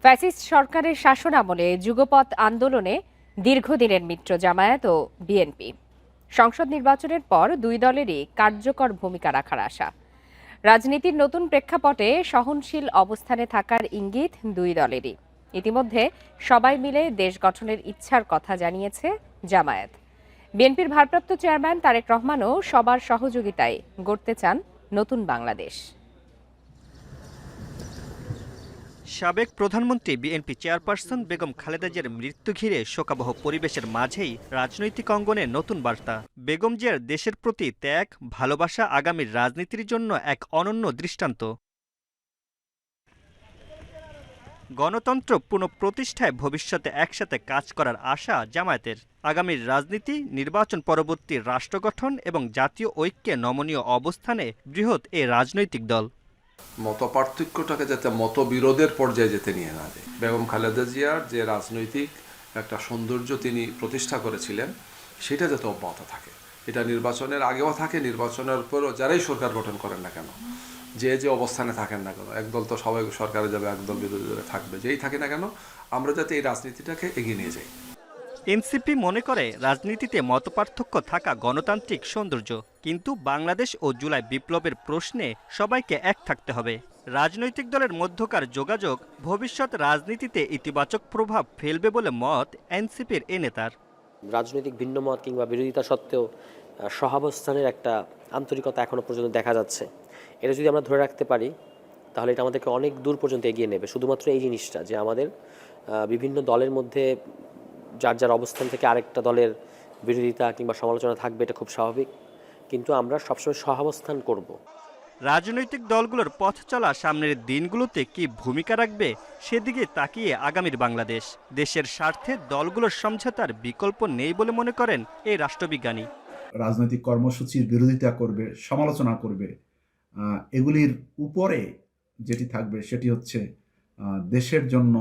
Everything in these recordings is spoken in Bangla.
ফ্যাসিস্ট সরকারের শাসনামলে যুগপৎ আন্দোলনে দীর্ঘদিনের মিত্র জামায়াত ও বিএনপি সংসদ নির্বাচনের পর দুই দলেরই কার্যকর ভূমিকা রাখার আশা। রাজনীতির নতুন প্রেক্ষাপটে সহনশীল অবস্থানে থাকার ইঙ্গিত দুই দলেরই। ইতিমধ্যে সবাই মিলে দেশ গঠনের ইচ্ছার কথা জানিয়েছে জামায়াত। বিএনপির ভারপ্রাপ্ত চেয়ারম্যান তারেক রহমানও সবার সহযোগিতায় গড়তে চান নতুন বাংলাদেশ। সাবেক প্রধানমন্ত্রী বিএনপি চেয়ারপারসন বেগম খালেদা জিয়ার মৃত্যু ঘিরে শোকাবহ পরিবেশের মাঝেই রাজনৈতিক অঙ্গনে নতুন বার্তা। বেগম জিয়ার দেশের প্রতি ত্যাগ, ভালোবাসা আগামীর রাজনীতির জন্য এক অনন্য দৃষ্টান্ত। গণতন্ত্র পুনঃপ্রতিষ্ঠায় ভবিষ্যতে একসাথে কাজ করার আশা জামায়াতের। আগামীর রাজনীতি, নির্বাচন পরবর্তী রাষ্ট্র গঠন এবং জাতীয় ঐক্যে নমনীয় অবস্থানে বৃহৎ এ রাজনৈতিক দল। মতপার্থক্যটাকে যাতে মতবিরোধের পর্যায়ে যেতে নিয়ে না যায়। বেগম খালেদা জিয়ার যে রাজনৈতিক একটা সৌন্দর্য তিনি প্রতিষ্ঠা করেছিলেন সেটা যাতে অব্যাহত থাকে। এটা নির্বাচনের আগেও থাকে, নির্বাচনের পরও যারাই সরকার গঠন করেন না কেন, যে অবস্থানে থাকেন না কেন, একদল তো সবাই সরকারে যাবে, একদল বিরোধী দলে থাকবে, যেই থাকে না কেন, আমরা যাতে এই রাজনীতিটাকে এগিয়ে নিয়ে যাই। এনসিপি মনে করে রাজনীতিতে মতপার্থক্য থাকা গণতান্ত্রিক সৌন্দর্য, কিন্তু বাংলাদেশ ও জুলাই বিপ্লবের প্রশ্নে সবাইকে এক থাকতে হবে। রাজনৈতিক দলের মধ্যকার যোগাযোগ ভবিষ্যৎ রাজনীতিতে ইতিবাচক প্রভাব ফেলবে বলে মত এনসিপির এ নেতার। রাজনৈতিক ভিন্নমত কিংবা বিরোধিতা সত্ত্বেও সহাবস্থানের একটা আন্তরিকতা এখনো পর্যন্ত দেখা যাচ্ছে। এটা যদি আমরা ধরে রাখতে পারি তাহলে এটা আমাদেরকে অনেক দূর পর্যন্ত এগিয়ে নেবে। শুধুমাত্র এই জিনিসটা যে আমাদের বিভিন্ন দলের মধ্যে যার যার অবস্থান থেকে আরেকটা দলের বিরোধিতা কিংবা সমালোচনা থাকবে, এটা খুব স্বাভাবিক, কিন্তু আমরা সবসময় সহাবস্থান করব। রাজনৈতিক দলগুলোর পথ চলা সামনের দিনগুলোতে কি ভূমিকা রাখবে, সেদিকে তাকিয়ে আগামীর বাংলাদেশ। দেশের স্বার্থে দলগুলোর সমঝোতার বিকল্প নেই বলে মনে করেন এই রাষ্ট্রবিজ্ঞানী। রাজনৈতিক কর্মসূচির বিরোধিতা করবে, সমালোচনা করবে, এগুলির উপরে যেটি থাকবে সেটি হচ্ছে দেশের জন্য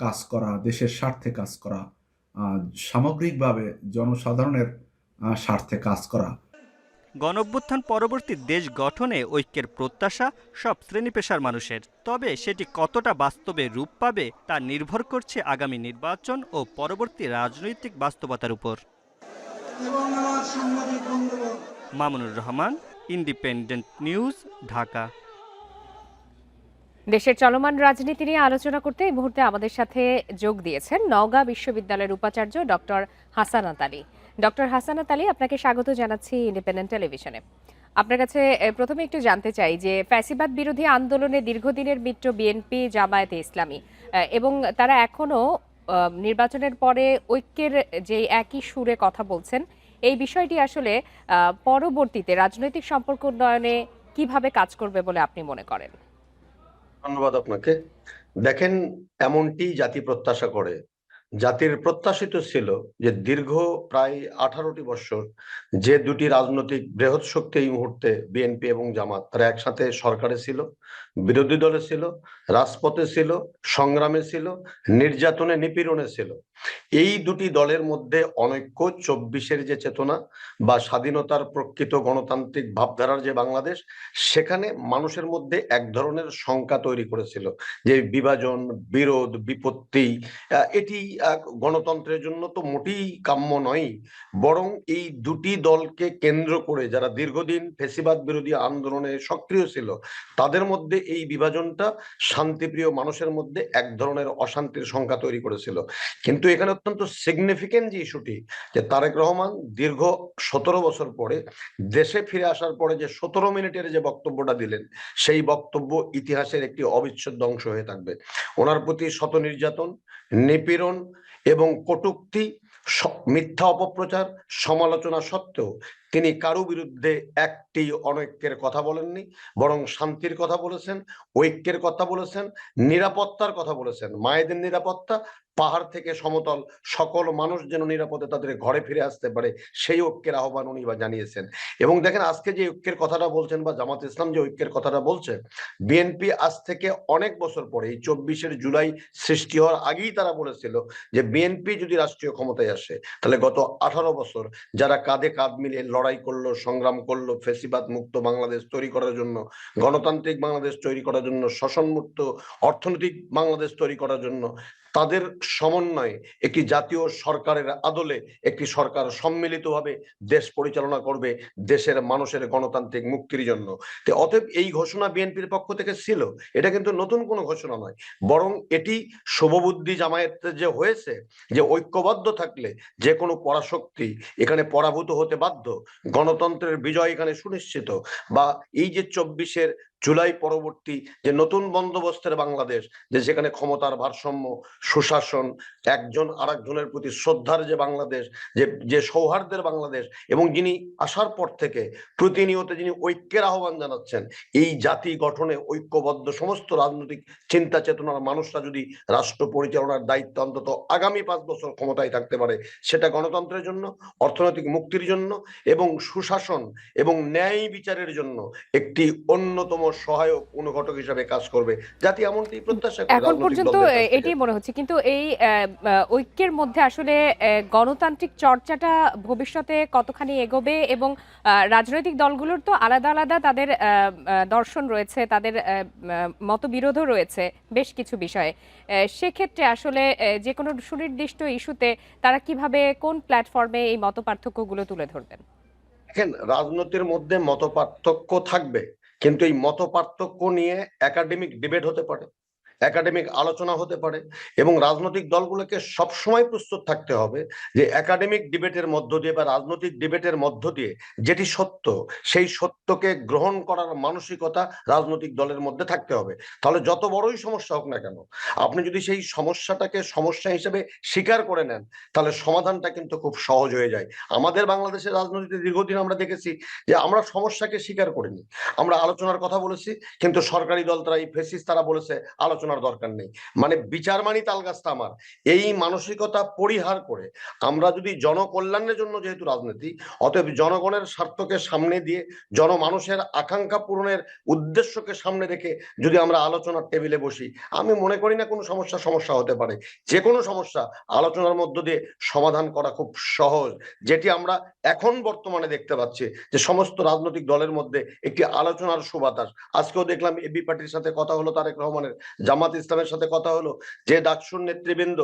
কাজ করা, দেশের স্বার্থে কাজ করা, সামগ্রিকভাবে জনসাধারণের স্বার্থে কাজ করা। গণঅভ্যুত্থান পরবর্তী দেশ গঠনে ঐক্যের প্রত্যাশা সব শ্রেণী পেশার মানুষের। তবে সেটি কতটা বাস্তবে রূপ পাবে তা নির্ভর করছে আগামী নির্বাচন ও পরবর্তী রাজনৈতিক বাস্তবতার উপর। Mamunur Rahman, independent news, Dhaka. দেশের চলমান রাজনীতি নিয়ে আলোচনা করতে এই মুহূর্তে আমাদের সাথে যোগ দিয়েছেন নওগাঁ বিশ্ববিদ্যালয়ের উপাচার্য ডক্টর হাসানাত আলী। ডক্টর হাসানাত আলী, আপনাকে স্বাগত জানাচ্ছি ইন্ডিপেন্ডেন্ট টেলিভিশনে। আপনার কাছে প্রথমে একটু জানতে চাই যে ফ্যাসিবাদ বিরোধী আন্দোলনে দীর্ঘদিনের মিত্র বিএনপি, জামায়াতে ইসলামী এবং তারা এখনো নির্বাচনের পরে ঐক্যের যে একই সুরে কথা বলছেন, এই বিষয়টি আসলে পরবর্তীতে রাজনৈতিক সম্পর্ক উন্নয়নে কিভাবে কাজ করবে বলে আপনি মনে করেন? ধন্যবাদ আপনাকে। দেখেন, এমনটি জাতি প্রত্যাশা করে। জাতির প্রত্যাশিত ছিল যে দীর্ঘ প্রায় 18টি বছর যে দুটি রাজনৈতিক বৃহৎ শক্তি এই মুহূর্তে বিএনপি এবং জামাত, তারা একসাথে সরকারে ছিল, বিরোধী দলে ছিল, রাজপথে ছিল, সংগ্রামে ছিল, নির্যাতনে নিপীড়নে ছিল। এই দুটি দলের মধ্যে অনৈক্য, 24-এর যে চেতনা বা স্বাধীনতার প্রকৃত গণতান্ত্রিক ভাবধারার যে বাংলাদেশ, সেখানে মানুষের মধ্যে এক ধরনের শঙ্কা তৈরি করেছিল যে বিভাজন, বিরোধ, বিপত্তি, এটি গণতন্ত্রের জন্য তো মোটেই কাম্য নয়। বরং এই দুটি দলকে কেন্দ্র করে যারা দীর্ঘদিন ফ্যাসিবাদ বিরোধী আন্দোলনে সক্রিয় ছিল, তাদের মধ্যে এই বিভাজনটা শান্তিপ্রিয় মানুষের মধ্যে এক ধরনের অশান্তির শঙ্কা তৈরি করেছিল। কিন্তু এখানে অত্যন্ত সিগনিফিকেন্ট যে ইস্যুটি, যে তারেক রহমান দীর্ঘ 17 বছর পরে দেশে ফিরে আসার পরে যে 17 মিনিটের যে বক্তব্যটা দিলেন, সেই বক্তব্য ইতিহাসের একটি অবিচ্ছেদ্য অংশ হয়ে থাকবে। ওনার প্রতি শত নির্যাতন, নিপীড়ন এবং কটূক্তি, মিথ্যা অপপ্রচার, সমালোচনা সত্ত্বেও তিনি কারো বিরুদ্ধে একটি অনৈক্যের কথা বলেননি, বরং শান্তির কথা বলেছেন, ঐক্যের কথা বলেছেন, নিরাপত্তার কথা বলেছেন। মায়েদের নিরাপত্তা, পাহাড় থেকে সমতল সকল মানুষ যেন নিরাপদে তাদের ঘরে ফিরে আসতে পারে, সেই ঐক্যের আহ্বান উনি জানিয়েছেন। এবং দেখেন, আজকে যে ঐক্যের কথাটা বলছেন বা জামাত ইসলাম যে ঐক্যের কথাটা বলছে, বিএনপি আজ থেকে অনেক বছর পরে, এই 24-এর জুলাই সৃষ্টি হওয়ার আগেই তারা বলেছিল যে বিএনপি যদি রাষ্ট্রীয় ক্ষমতায় আসে, তাহলে গত 18 বছর যারা কাঁধে কাঁধ মিলিয়ে লড়াই করলো, সংগ্রাম করলো ফ্যাসিবাদ মুক্ত বাংলাদেশ তৈরি করার জন্য, গণতান্ত্রিক বাংলাদেশ তৈরি করার জন্য, শোষণমুক্ত অর্থনৈতিক বাংলাদেশ তৈরি করার জন্য, তাদের সমন্বয়ে একটি জাতীয় সরকারের আদলে একটি সরকার সম্মিলিতভাবে দেশ পরিচালনা করবে দেশের মানুষের গণতান্ত্রিক মুক্তির জন্য। তো অতএব এই ঘোষণা বিএনপির পক্ষ থেকে ছিল, এটা কিন্তু নতুন কোনো ঘোষণা নয়, বরং এটি শুভবুদ্ধি জামায়াতের যে হয়েছে, যে ঐক্যবদ্ধ থাকলে যে কোনো পরাশক্তি এখানে পরাভূত হতে বাধ্য, গণতন্ত্রের বিজয় এখানে সুনিশ্চিত। বা এই যে 24 জুলাই পরবর্তী যে নতুন বন্দোবস্তের বাংলাদেশ, যে যেখানে ক্ষমতার ভারসাম্য, সুশাসন, একজন আরেকজনের প্রতি শ্রদ্ধার যে বাংলাদেশ, যে যে সৌহার্দ্যের বাংলাদেশ, এবং যিনি আসার পর থেকে প্রতিনিয়ত যিনি ঐক্যের আহ্বান জানাচ্ছেন, এই জাতি গঠনে ঐক্যবদ্ধ সমস্ত রাজনৈতিক চিন্তা চেতনার মানুষরা যদি রাষ্ট্র পরিচালনার দায়িত্ব অন্তত আগামী 5 বছর ক্ষমতায় থাকতে পারে, সেটা গণতন্ত্রের জন্য, অর্থনৈতিক মুক্তির জন্য এবং সুশাসন এবং ন্যায় বিচারের জন্য একটি অন্যতম সহায়ক অনুঘটক হিসাবে কাজ করবে। জাতি এমনটি প্রত্যাশা করে এখন রাজনৈতিক পর্যন্ত দলদের কাছ থেকে। এটাই মনে হচ্ছে, কিন্তু এই ঐক্যের মধ্যে আসলে গণতান্ত্রিক চর্চাটা ভবিষ্যতে কতখানি এগোবে, এবং রাজনৈতিক দলগুলোর তো আলাদা আলাদা তাদের দর্শন রয়েছে, তাদের মতবিরোধও রয়েছে বেশ কিছু বিষয়ে। সেক্ষেত্রে আসলে যে কোনো সুনির্দিষ্ট ইস্যুতে তারা কিভাবে কোন প্ল্যাটফর্মে এই মতপার্থক্যগুলো তুলে ধরবেন? দেখেন, রাজনীতির মধ্যে মতপার্থক্য থাকবে, কিন্তু এই মতপার্থক্য নিয়ে একাডেমিক ডিবেট হতে পারে, একাডেমিক আলোচনা হতে পারে, এবং রাজনৈতিক দলগুলোকে সবসময় প্রস্তুত থাকতে হবে যে একাডেমিক ডিবেটের মধ্য দিয়ে বা রাজনৈতিক ডিবেটের মধ্য দিয়ে যেটি সত্য, সেই সত্যকে গ্রহণ করার মানসিকতা রাজনৈতিক দলের মধ্যে থাকতে হবে। তাহলে যত বড়ই সমস্যা হোক না কেন, আপনি যদি সেই সমস্যাটাকে সমস্যা হিসেবে স্বীকার করে নেন, তাহলে সমাধানটা কিন্তু খুব সহজ হয়ে যায়। আমাদের বাংলাদেশের রাজনীতিতে দীর্ঘদিন আমরা দেখেছি যে আমরা সমস্যাকে স্বীকার করিনি, আমরা আলোচনার কথা বলেছি, কিন্তু সরকারি দল তারা, এই ফেসিস তারা বলেছে আলোচনার দরকার নেই, মানে বিচার মানি তাল গাছটা আমার। এই মানসিকতা পরিহার করে আমরা যদি জনকল্যাণের জন্য, যেহেতু রাজনীতি, অতএব জনগণের স্বার্থকে সামনে দিয়ে, জনমানুষের আকাঙ্ক্ষা পূরণের উদ্দেশ্যকে সামনে রেখে যদি আমরা আলোচনার টেবিলে বসি, আমি মনে করি না কোনো সমস্যা হতে পারে। যে কোনো সমস্যা আলোচনার মধ্য দিয়ে সমাধান করা খুব সহজ, যেটি আমরা এখন বর্তমানে দেখতে পাচ্ছি যে সমস্ত রাজনৈতিক দলের মধ্যে একটি আলোচনার সুবাতাস। আজকেও দেখলাম এবি পার্টির সাথে কথা হলো তারেক রহমানের, জামাত ইসলামের সাথে কথা হলো, যে ডাকসুর নেতৃবৃন্দ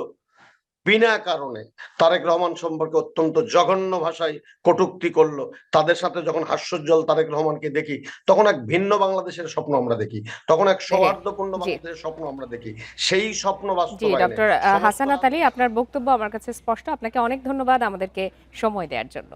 বিনা কারণে তারেক রহমান সম্পর্কে অত্যন্ত জঘন্য ভাষায় কটূক্তি করলো, তাদের সাথে যখন হাস্যোজ্জ্বল তারেক রহমানকে দেখি, তখন এক ভিন্ন বাংলাদেশের স্বপ্ন আমরা দেখি, তখন এক সৌহার্দ্যপূর্ণ বাংলাদেশের স্বপ্ন আমরা দেখি। সেই স্বপ্ন জি, বাস্তবায়নে ডক্টর হাসানাত আলী, আপনার বক্তব্য আমার কাছে স্পষ্ট। আপনাকে অনেক ধন্যবাদ আমাদেরকে সময় দেওয়ার জন্য।